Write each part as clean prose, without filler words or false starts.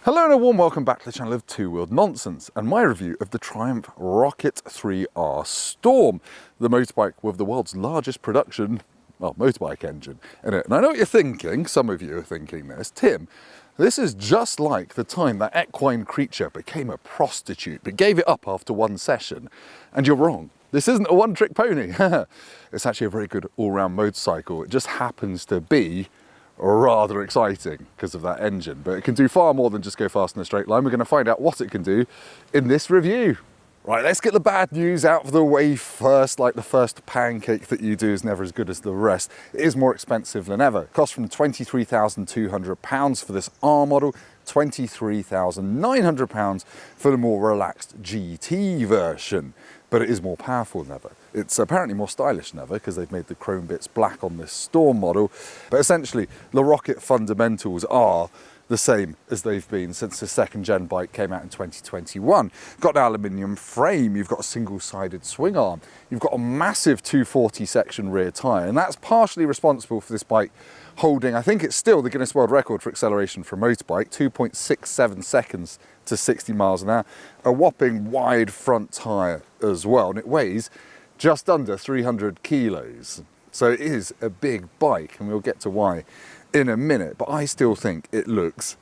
Hello and a warm welcome back to the channel of Two Wheeled Nonsense and my review of the Triumph Rocket 3R Storm, the motorbike with the world's largest production, well, motorbike engine in it. And I know what you're thinking, some of you are thinking this, Tim, this is just like the time that equine creature became a prostitute but gave it up after one session. And you're wrong. This isn't a one-trick pony. It's actually a very good all-round motorcycle. It just happens to be rather exciting because of that engine, but it can do far more than just go fast in a straight line. We're going to find out what it can do in this review. Right, let's get the bad news out of the way first. Like the first pancake that you do is never as good as the rest. It is more expensive than ever. It costs from £23,200 for this R model, £23,900 for the more relaxed GT version. But it is more powerful than ever. It's apparently more stylish than ever because they've made the chrome bits black on this Storm model. But essentially, the Rocket fundamentals are the same as they've been since the second gen bike came out in 2021. You've got an aluminium frame, you've got a single-sided swing arm, you've got a massive 240 section rear tyre, and that's partially responsible for this bike holding, I think it's still the Guinness World Record for acceleration for a motorbike, 2.67 seconds to 60 miles an hour, a whopping wide front tyre as well, and it weighs just under 300 kilos. So it is a big bike, and we'll get to why in a minute, but I still think it looks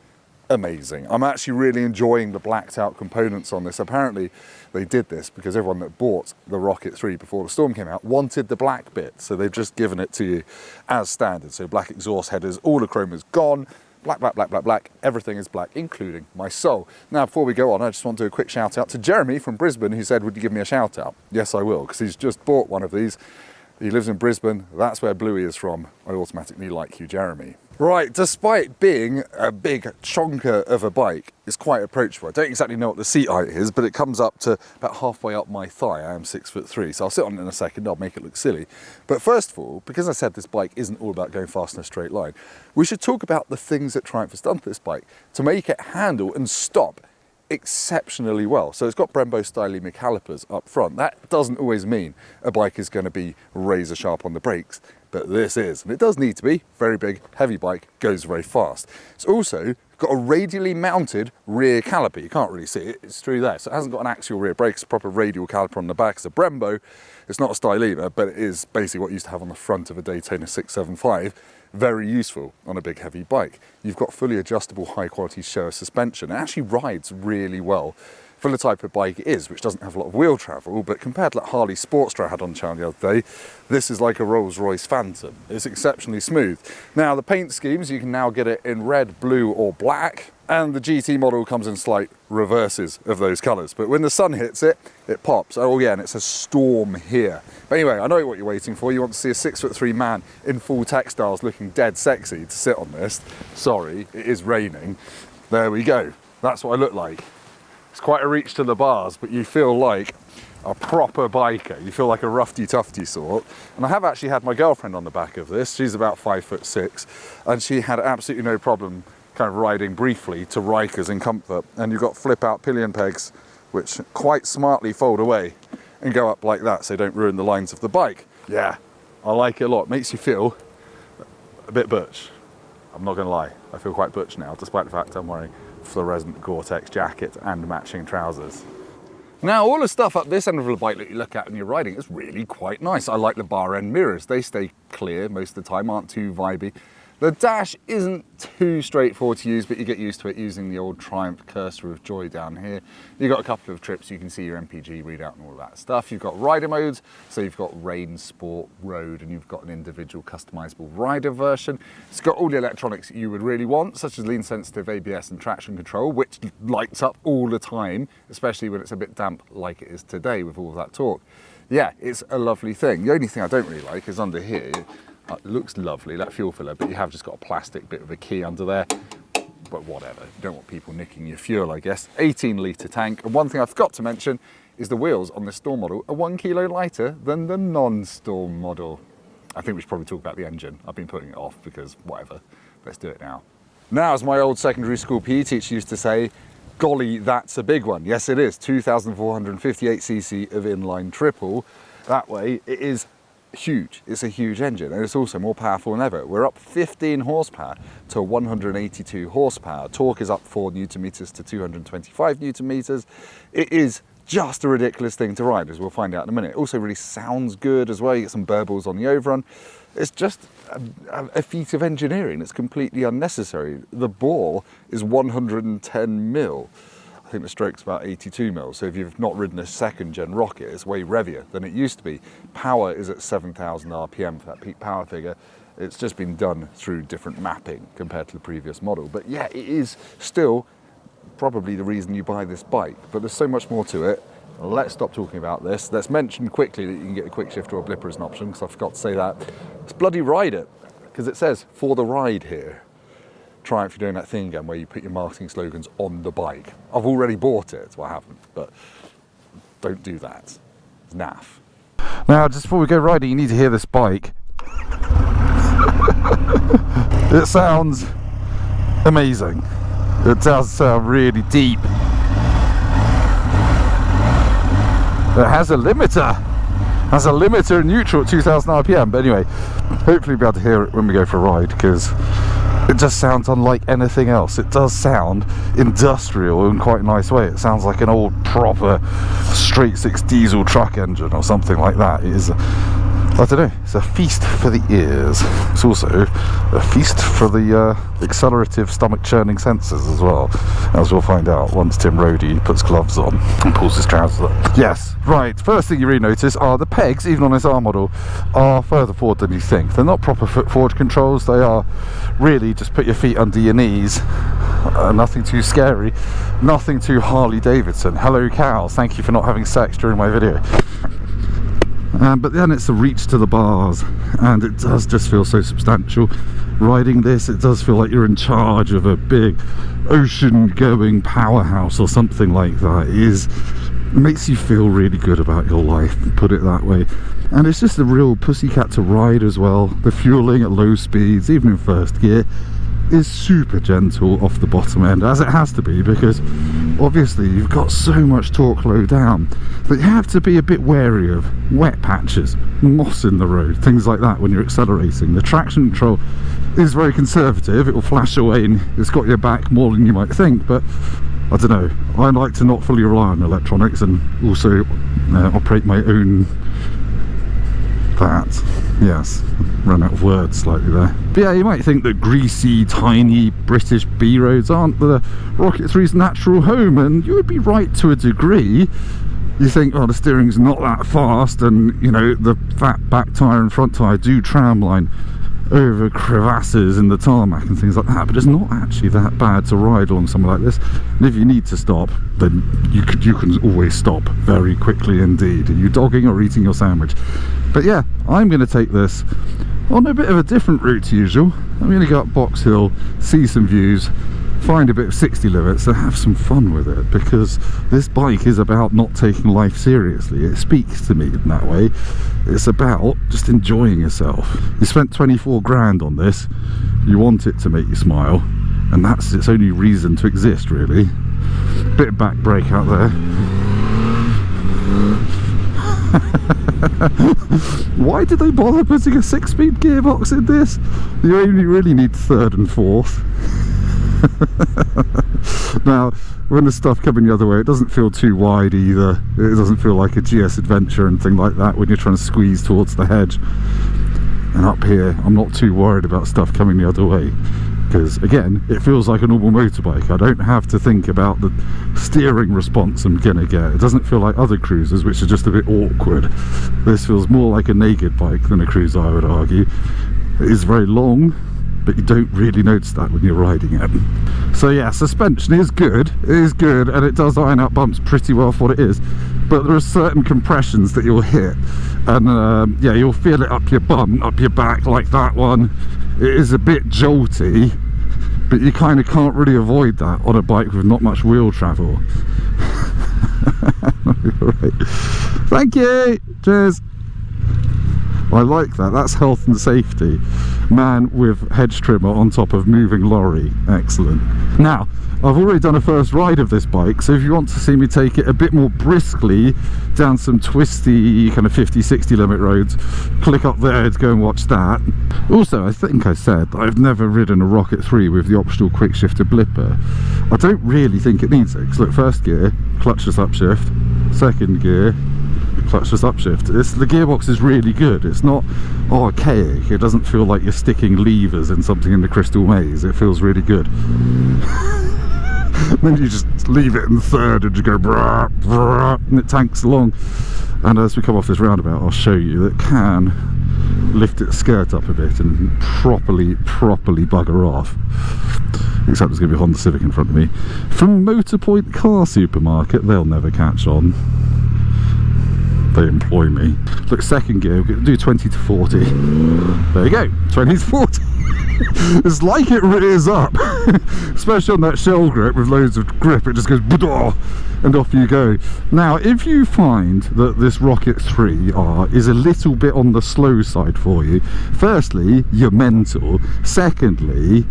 amazing. I'm actually really enjoying the blacked out components on this. Apparently they did this because everyone that bought the Rocket 3 before the Storm came out wanted the black bit, so they've just given it to you as standard. So black exhaust headers, all the chrome is gone, black, black, black, black, black, everything is black, including my soul. Now, before we go on, I just want to do a quick shout out to Jeremy from Brisbane, who said, would you give me a shout out? Yes, I will, because he's just bought one of these. He lives in Brisbane, that's where Bluey is from. I automatically like you, Jeremy. Right, despite being a big chonker of a bike, it's quite approachable. I don't exactly know what the seat height is, but it comes up to about halfway up my thigh. I am 6'3", so I'll sit on it in a second, I'll make it look silly. But first of all, because I said this bike isn't all about going fast in a straight line, we should talk about the things that Triumph has done to this bike to make it handle and stop exceptionally well. So it's got Brembo styling calipers up front. That doesn't always mean a bike is going to be razor sharp on the brakes, but this is, and it does need to be. Very big, heavy bike, goes very fast. It's also got a radially mounted rear caliper. You can't really see it, it's through there. So it hasn't got an axial rear brake, it's a proper radial caliper on the back. It's a Brembo, it's not a styleamer, but it is basically what you used to have on the front of a Daytona 675. Very useful on a big heavy bike. You've got fully adjustable high quality Showa suspension. It actually rides really well for the type of bike it is, which doesn't have a lot of wheel travel, but compared to that Harley Sportster I had on the channel the other day, this is like a Rolls-Royce Phantom. It's exceptionally smooth. Now the paint schemes, you can now get it in red, blue or black, and the GT model comes in slight reverses of those colours, but when the sun hits it, it pops. Oh yeah, and it says Storm here. But anyway, I know what you're waiting for. You want to see a 6'3" man in full textiles looking dead sexy to sit on this. Sorry, it is raining. There we go. That's what I look like. It's quite a reach to the bars, but you feel like a proper biker. You feel like a roughy-tufty sort. And I have actually had my girlfriend on the back of this. She's about 5'6", and she had absolutely no problem kind of riding briefly to Rikers in comfort. And you've got flip-out pillion pegs, which quite smartly fold away and go up like that so they don't ruin the lines of the bike. Yeah, I like it a lot. Makes you feel a bit butch. I'm not gonna lie, I feel quite butch now, despite the fact I'm wearing fluorescent Gore-Tex jacket and matching trousers. Now, all the stuff up this end of the bike that you look at when you're riding is really quite nice. I like the bar end mirrors. They stay clear most of the time, aren't too vibey. The dash isn't too straightforward to use, but you get used to it using the old Triumph cursor of joy down here. You've got a couple of trips, you can see your MPG readout and all that stuff. You've got rider modes, so you've got rain, sport, road, and you've got an individual customizable rider version. It's got all the electronics you would really want, such as lean sensitive ABS and traction control, which lights up all the time, especially when it's a bit damp like it is today with all that torque. Yeah, it's a lovely thing. The only thing I don't really like is under here. It looks lovely, that fuel filler, but you have just got a plastic bit of a key under there. But whatever, you don't want people nicking your fuel, I guess. 18-litre tank, and one thing I forgot to mention is the wheels on this Storm model are 1 kilo lighter than the non-Storm model. I think we should probably talk about the engine. I've been putting it off because whatever, let's do it now. Now, as my old secondary school PE teacher used to say, golly, that's a big one. Yes, it is, 2,458cc of inline triple. That way, it is huge. It's a huge engine, and it's also more powerful than ever. We're up 15 horsepower to 182 horsepower. Torque is up 4 newton meters to 225 newton meters. It is just a ridiculous thing to ride, as we'll find out in a minute. It also really sounds good as well. You get some burbles on the overrun. It's just a feat of engineering. It's completely unnecessary. The bore is 110 mil. I think the stroke's about 82 mil. So if you've not ridden a second gen rocket, it's way revier than it used to be. Power is at 7,000 RPM for that peak power figure. It's just been done through different mapping compared to the previous model. But yeah, it is still probably the reason you buy this bike. But there's so much more to it. Let's stop talking about this. Let's mention quickly that you can get a quick shift or a blipper as an option, because I forgot to say that. Let's bloody ride it, because it says for the ride here. Try if you're doing that thing again where you put your marketing slogans on the bike. I've already bought it, so I haven't, but don't do that. It's naff. Now, just before we go riding, you need to hear this bike. It sounds amazing. It does sound really deep. It has a limiter. Has a limiter in neutral at 2,000 RPM. But anyway, hopefully you'll be able to hear it when we go for a ride, because it just sounds unlike anything else. It does sound industrial in quite a nice way. It sounds like an old proper straight six diesel truck engine or something like that. It is, I don't know, it's a feast for the ears. It's also a feast for the accelerative stomach churning senses as well, as we'll find out once Tim Rodey puts gloves on and pulls his trousers up. Yes, right, first thing you really notice are the pegs, even on this R model, are further forward than you think. They're not proper foot forward controls. They are really just put your feet under your knees. Nothing too scary, nothing too Harley Davidson. Hello cows, thank you for not having sex during my video. But then it's the reach to the bars, and it does just feel so substantial. Riding this, it does feel like you're in charge of a big ocean-going powerhouse or something like that. It makes you feel really good about your life, put it that way. And it's just a real pussycat to ride as well. The fueling at low speeds, even in first gear, is super gentle off the bottom end, as it has to be, because obviously you've got so much torque low down. But you have to be a bit wary of wet patches, moss in the road, things like that when you're accelerating. The traction control is very conservative. It will flash away and it's got your back more than you might think, but I don't know, I like to not fully rely on electronics and also operate my own yes, run out of words slightly there. But yeah, you might think that greasy, tiny British B roads aren't the Rocket 3's natural home, and you would be right to a degree. You think, oh, the steering's not that fast, and you know, the fat back tyre and front tyre do tramline over crevasses in the tarmac and things like that, but it's not actually that bad to ride along something like this. And if you need to stop, then you can always stop very quickly indeed. Are you dogging or eating your sandwich? But yeah, I'm going to take this on a bit of a different route to usual. I'm going to go up Box Hill, see some views, find a bit of 60 limits and have some fun with it, because this bike is about not taking life seriously. It speaks to me in that way. It's about just enjoying yourself. You spent 24 grand on this, you want it to make you smile, and that's its only reason to exist, really. Bit of back brake out there. Why did they bother putting a 6-speed gearbox in this? You only really need third and fourth. Now, when the stuff coming the other way, it doesn't feel too wide either. It doesn't feel like a GS Adventure and thing like that when you're trying to squeeze towards the hedge. And up here, I'm not too worried about stuff coming the other way, because again, it feels like a normal motorbike. I don't have to think about the steering response I'm gonna get. It doesn't feel like other cruisers, which are just a bit awkward. This feels more like a naked bike than a cruiser, I would argue. It is very long, but you don't really notice that when you're riding it. So yeah, suspension is good, it is good, and it does iron out bumps pretty well for what it is, but there are certain compressions that you'll hit, and yeah, you'll feel it up your bum, up your back, like that one. It is a bit jolty, but you kind of can't really avoid that on a bike with not much wheel travel. Right. Thank you, cheers. I like that. That's health and safety. Man with hedge trimmer on top of moving lorry. Excellent. Now, I've already done a first ride of this bike, so if you want to see me take it a bit more briskly down some twisty kind of 50-60 limit roads, click up there to go and watch that. Also, I think I said that I've never ridden a Rocket 3 with the optional quick shifter blipper. I don't really think it needs it, because look, first gear, clutchless upshift, second gear, clutchless upshift. The gearbox is really good. It's not archaic. It doesn't feel like you're sticking levers in something in the Crystal Maze. It feels really good. Then you just leave it in third and you go brah, brah, and it tanks along. And as we come off this roundabout, I'll show you that it can lift its skirt up a bit and properly bugger off. Except there's going to be a Honda Civic in front of me. From Motorpoint Car Supermarket, they'll never catch on. They employ me. Look, second gear, we're going to do 20 to 40. There you go, 20 to 40. It's like it rears up, especially on that shell grip with loads of grip. It just goes and off you go. Now, if you find that this Rocket 3R is a little bit on the slow side for you, firstly, you're mental. Secondly,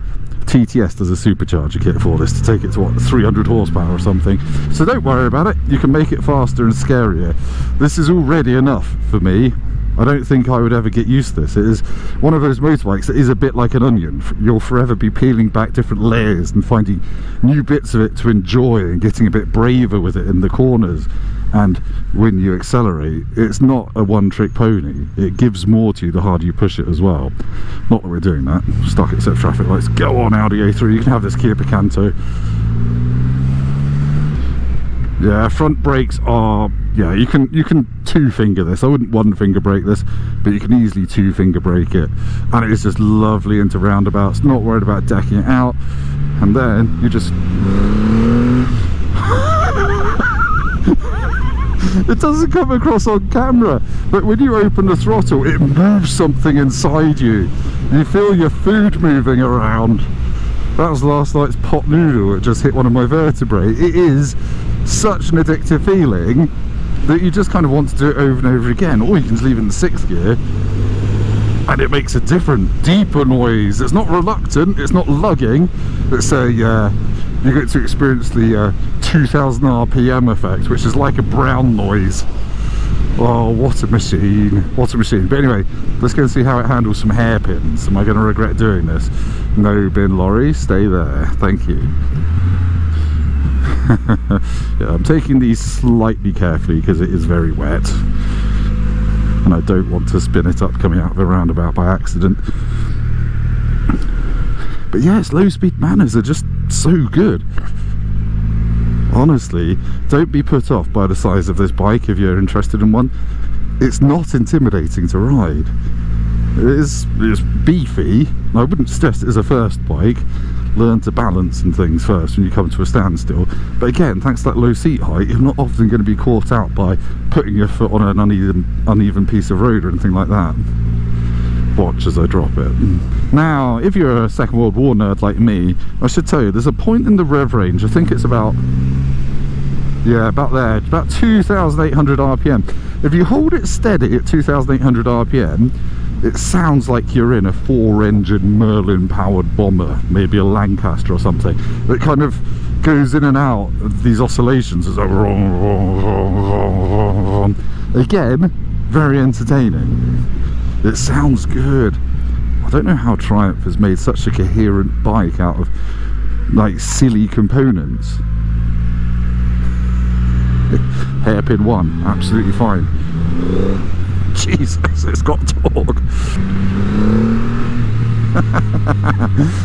TTS does a supercharger kit for this to take it to what, 300 horsepower or something. So don't worry about it. You can make it faster and scarier. This is already enough for me. I don't think I would ever get used to this. It is one of those motorbikes that is a bit like an onion. You'll forever be peeling back different layers and finding new bits of it to enjoy and getting a bit braver with it in the corners. And when you accelerate, it's not a one-trick pony. It gives more to you the harder you push it as well. Not that we're doing that. Stuck except traffic lights. Go on, Audi A3. You can have this Kia Picanto. Yeah, front brakes are, yeah, you can two-finger this. I wouldn't one-finger brake this, but you can easily two-finger brake it. And it is just lovely into roundabouts, not worried about decking it out. And then you just... It doesn't come across on camera, but when you open the throttle, it moves something inside you. You feel your food moving around. That was last night's pot noodle. It just hit one of my vertebrae. It is such an addictive feeling that you just kind of want to do it over and over again. Or you can just leave it in the sixth gear and it makes a different, deeper noise. It's not reluctant, it's not lugging. It's a, you get to experience the 2000 RPM effect, which is like a brown noise. Oh, what a machine, what a machine. But anyway, let's go and see how it handles some hairpins. Am I going to regret doing this? No, bin lorry, stay there, thank you. Yeah, I'm taking these slightly carefully because it is very wet and I don't want to spin it up coming out of a roundabout by accident. But yes, low speed manners are just so good. Honestly, don't be put off by the size of this bike if you're interested in one. It's not intimidating to ride. It's beefy. I wouldn't stress it as a first bike. Learn to balance and things first when you come to a standstill. But again, thanks to that low seat height, you're not often going to be caught out by putting your foot on an uneven piece of road or anything like that. Watch as I drop it. Now, if you're a Second World War nerd like me, I should tell you, there's a point in the rev range, I think it's about, yeah, about there, about 2,800 RPM. If you hold it steady at 2,800 RPM, it sounds like you're in a 4-engine Merlin powered bomber, maybe a Lancaster or something. It kind of goes in and out of these oscillations. It's like again, very entertaining. It sounds good. I don't know how Triumph has made such a coherent bike out of like silly components. Hairpin 1, absolutely fine. Jesus, it's got torque.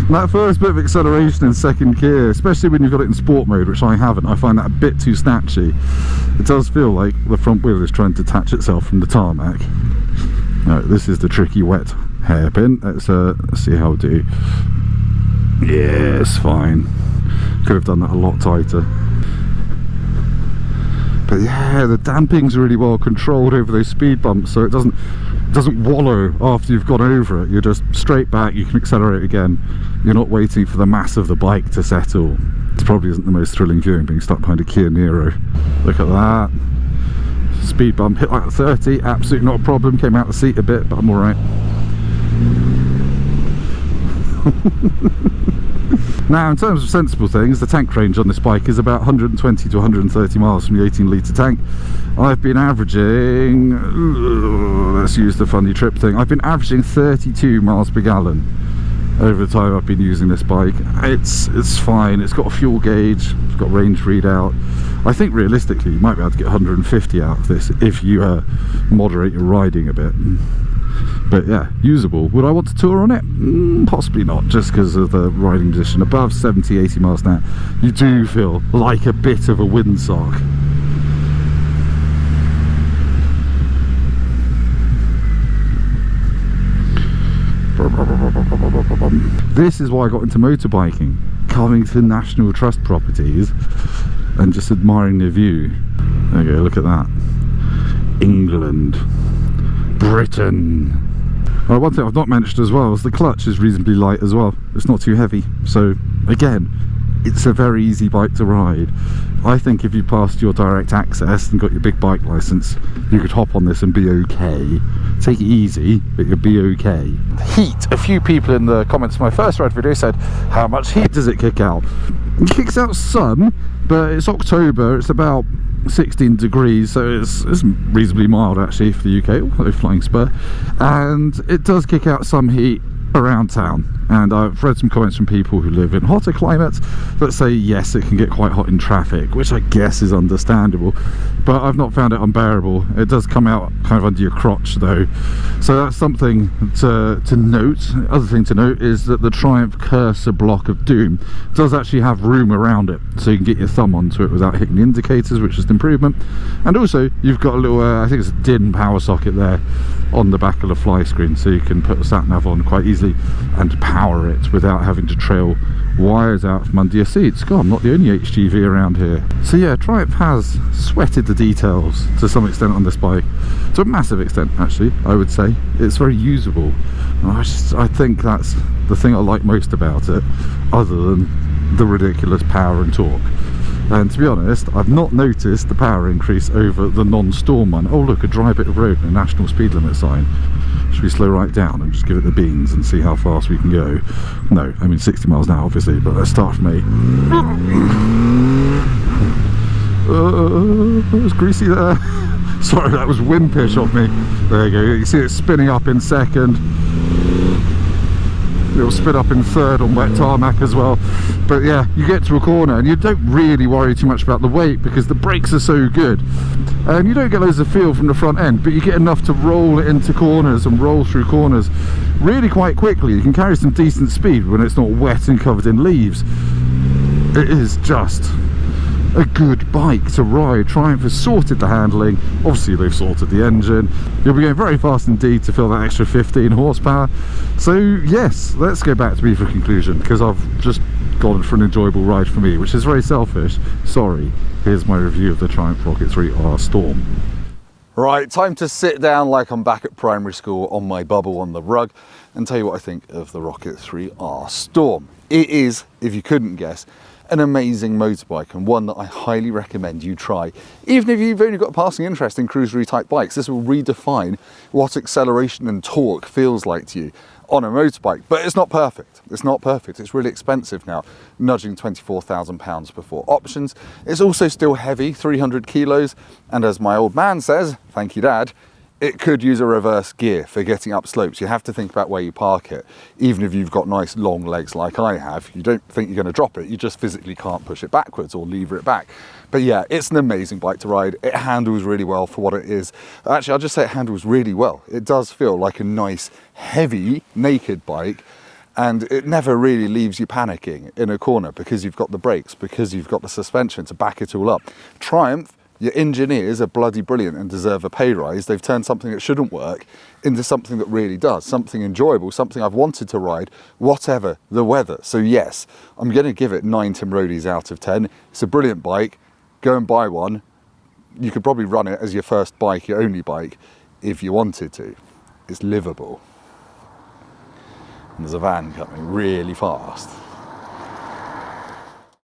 That first bit of acceleration in second gear, especially when you've got it in sport mode, which I haven't, I find that a bit too snatchy. It does feel like the front wheel is trying to detach itself from the tarmac. Right, this is the tricky wet hairpin. Let's see how I do. Yes, fine. Could have done that a lot tighter. But yeah, the damping's really well controlled over those speed bumps, so it doesn't wallow after you've gone over it. You're just straight back, you can accelerate again. You're not waiting for the mass of the bike to settle. This probably isn't the most thrilling viewing, being stuck behind a Kia Niro. Look at that. speed bump, hit like 30, absolutely not a problem. Came out the seat a bit, but I'm alright. Now, in terms of sensible things, the tank range on this bike is about 120 to 130 miles from the 18 litre tank. I've been averaging, let's use the funny trip thing, I've been averaging 32 miles per gallon over the time I've been using this bike. It's fine, it's got a fuel gauge, it's got range readout. I think realistically you might be able to get 150 out of this if you moderate your riding a bit. But yeah, usable. Would I want to tour on it? Possibly not, just because of the riding position. Above 70, 80 miles an hour, you do feel like a bit of a windsock. This is why I got into motorbiking, coming to National Trust properties and just admiring the view. There you go, look at that. England, Britain. One thing I've not mentioned as well is the clutch is reasonably light as well. It's not too heavy, so again, it's a very easy bike to ride. I think if you passed your direct access and got your big bike license, you could hop on this and be okay. Take it easy, but you'll be okay. Heat. A few people in the comments of my first ride video said, how much heat does it kick out? It kicks out some, but it's October, it's about 16 degrees, so it's reasonably mild actually for the UK. Oh, hello Flying Spur. And it does kick out some heat around town, and I've read some comments from people who live in hotter climates that say yes, it can get quite hot in traffic, which I guess is understandable, but I've not found it unbearable. It does come out kind of under your crotch though, so that's something to note. The other thing to note is that the Triumph Cursor block of doom does actually have room around it, so you can get your thumb onto it without hitting the indicators, which is an improvement. And also you've got a little I think it's a DIN power socket there on the back of the fly screen, so you can put the sat nav on quite easily and power it without having to trail wires out from under your seats. God, I'm not the only HGV around here. So yeah, Triumph has sweated the details to some extent on this bike, to a massive extent actually, I would say. It's very usable. I think that's the thing I like most about it, other than the ridiculous power and torque. And to be honest, I've not noticed the power increase over the non-storm one. Oh look, a dry bit of road and a national speed limit sign. Should we slow right down and just give it the beans and see how fast we can go? No, I mean 60 miles an hour obviously, but let's start from 8. It was greasy there. Sorry, that was wimpish of me. There you go, you can see it spinning up in second. It'll spin up in third on wet tarmac as well. But yeah, you get to a corner and you don't really worry too much about the weight because the brakes are so good, and you don't get loads of feel from the front end, but you get enough to roll it into corners and roll through corners really quite quickly. You can carry some decent speed when it's not wet and covered in leaves. It is just a good bike to ride. Triumph has sorted the handling, obviously they've sorted the engine. You'll be going very fast indeed to feel that extra 15 horsepower. So yes, let's go back to me for conclusion, because I've just gone for an enjoyable ride for me, which is very selfish. Sorry, here's my review of the Triumph Rocket 3R Storm. Right, time to sit down like I'm back at primary school on my bubble on the rug and tell you what I think of the Rocket 3R Storm. It is, if you couldn't guess, an amazing motorbike, and one that I highly recommend you try. Even if you've only got a passing interest in cruisery type bikes, this will redefine what acceleration and torque feels like to you on a motorbike. But it's not perfect. It's not perfect. It's really expensive now, nudging £24,000 before options. It's also still heavy, 300 kilos. And as my old man says, thank you Dad, it could use a reverse gear for getting up slopes. You have to think about where you park it. Even if you've got nice long legs like I have, you don't think you're going to drop it. You just physically can't push it backwards or lever it back. But yeah, it's an amazing bike to ride. It handles really well for what it is. Actually, I'll just say it handles really well. It does feel like a nice, heavy, naked bike. And it never really leaves you panicking in a corner because you've got the brakes, because you've got the suspension to back it all up. Triumph, your engineers are bloody brilliant and deserve a pay rise. They've turned something that shouldn't work into something that really does, something enjoyable, something I've wanted to ride, whatever the weather. So yes, I'm going to give it 9 Tim Roadies out of 10. It's a brilliant bike. Go and buy one. You could probably run it as your first bike, your only bike, if you wanted to. It's livable. And there's a van coming really fast.